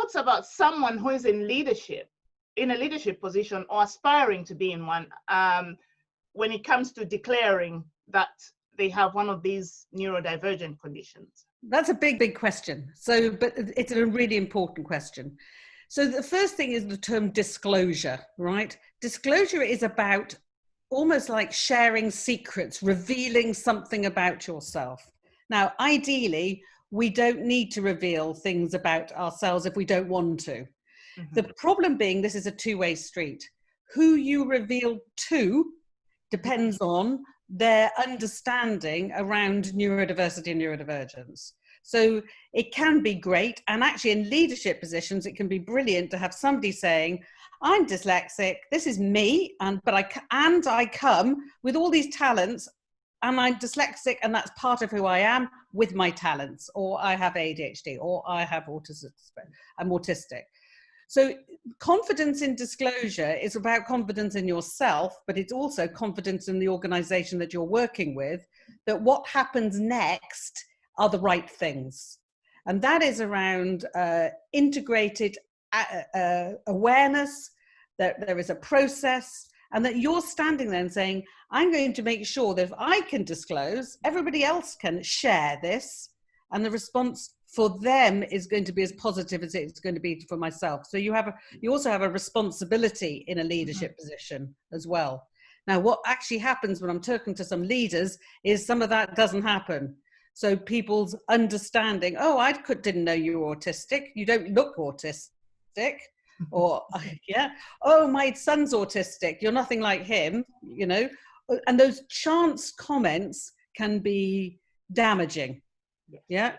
thoughts about someone who is in a leadership position or aspiring to be in one, when it comes to declaring that they have one of these neurodivergent conditions? That's a big question. So, but it's a really important question. So the first thing is the term disclosure, right? Disclosure is about almost like sharing secrets, revealing something about yourself. Now, ideally, we don't need to reveal things about ourselves if we don't want to. Mm-hmm. The problem being, this is a two-way street. Who you reveal to depends on their understanding around neurodiversity and neurodivergence. So it can be great, and actually in leadership positions, it can be brilliant to have somebody saying, I'm dyslexic, this is me, but I come with all these talents, and I'm dyslexic, and that's part of who I am with my talents, or I have ADHD, or I have autism, I'm autistic. So confidence in disclosure is about confidence in yourself, but it's also confidence in the organization that you're working with, that what happens next are the right things. And that is around integrated awareness, that there is a process, and that you're standing there and saying, I'm going to make sure that if I can disclose, everybody else can share this, and the response for them is going to be as positive as it's going to be for myself. So you also have a responsibility in a leadership position as well. Now, what actually happens when I'm talking to some leaders is some of that doesn't happen. So people's understanding, oh, I didn't know you were autistic. You don't look autistic. Or, yeah, oh, my son's autistic. You're nothing like him, you know. And those chance comments can be damaging. Yeah.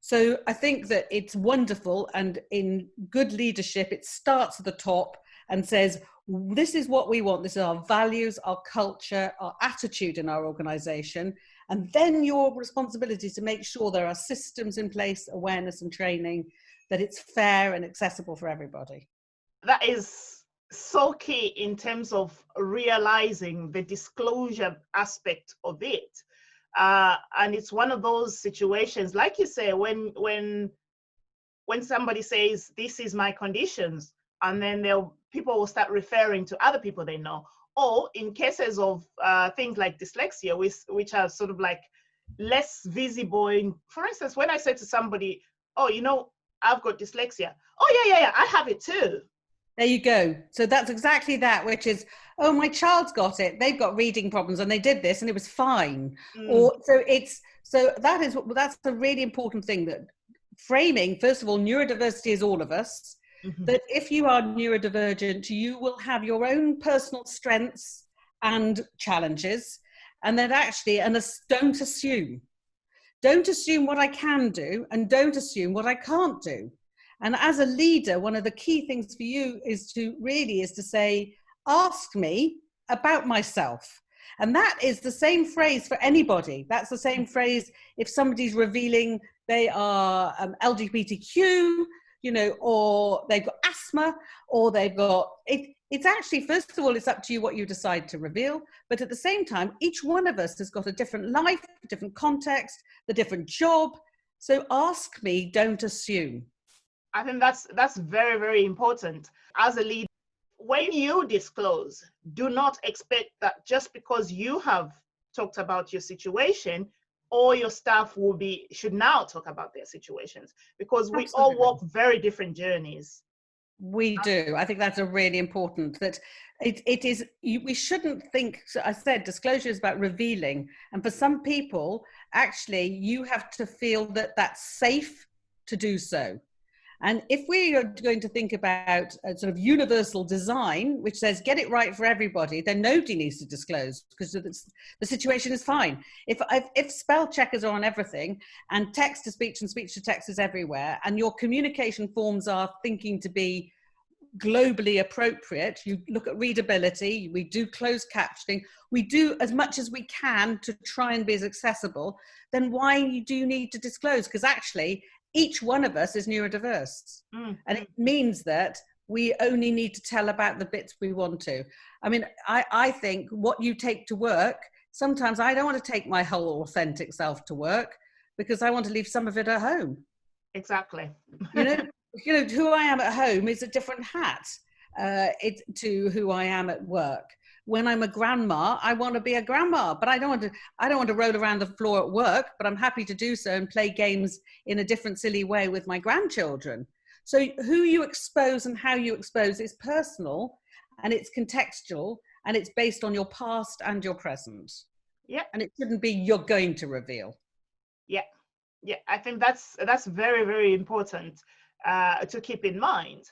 So I think that it's wonderful, and in good leadership, it starts at the top and says, this is what we want. This is our values, our culture, our attitude in our organization. And then your responsibility is to make sure there are systems in place, awareness and training, that it's fair and accessible for everybody. That is so key in terms of realizing the disclosure aspect of it. And it's one of those situations, like you say, when somebody says, this is my conditions, and then people will start referring to other people they know. Or in cases of things like dyslexia, which are sort of like less visible. For instance, when I say to somebody, oh, you know, I've got dyslexia. Oh, yeah, I have it too. There you go. So that's exactly that, which is, oh, my child's got it. They've got reading problems and they did this and it was fine. Or that's a really important thing, that framing, first of all, neurodiversity is all of us. Mm-hmm. That if you are neurodivergent, you will have your own personal strengths and challenges, and that actually, don't assume what I can do and don't assume what I can't do. And as a leader, one of the key things for you is to say, ask me about myself. And that is the same phrase for anybody. That's the same phrase if somebody's revealing they are LGBTQ, you know, or they've got asthma, or they've got it. It's actually, first of all, it's up to you what you decide to reveal. But at the same time, each one of us has got a different life, a different context, the different job. So ask me, don't assume. I think that's very, very important. As a leader, when you disclose, do not expect that just because you have talked about your situation, all your staff should now talk about their situations, because we all walk very different journeys. We do. I think that's a really important, that we shouldn't think, so I said disclosure is about revealing. And for some people, actually, you have to feel that that's safe to do so. And if we are going to think about a sort of universal design, which says get it right for everybody, then nobody needs to disclose, because the situation is fine. If spell checkers are on everything, and text to speech and speech to text is everywhere, and your communication forms are thinking to be globally appropriate, you look at readability, we do closed captioning, we do as much as we can to try and be as accessible, then why do you need to disclose? Because actually, each one of us is neurodiverse. Mm-hmm. And it means that we only need to tell about the bits we want to. I mean, I think what you take to work, sometimes I don't want to take my whole authentic self to work, because I want to leave some of it at home. Exactly. You know, you know, who I am at home is a different hat to who I am at work. When I'm a grandma, I want to be a grandma, but I don't want to roll around the floor at work, but I'm happy to do so and play games in a different silly way with my grandchildren. So who you expose and how you expose is personal, and it's contextual, and it's based on your past and your present. Yeah. And it shouldn't be you're going to reveal. Yeah. Yeah. I think that's very, very important to keep in mind.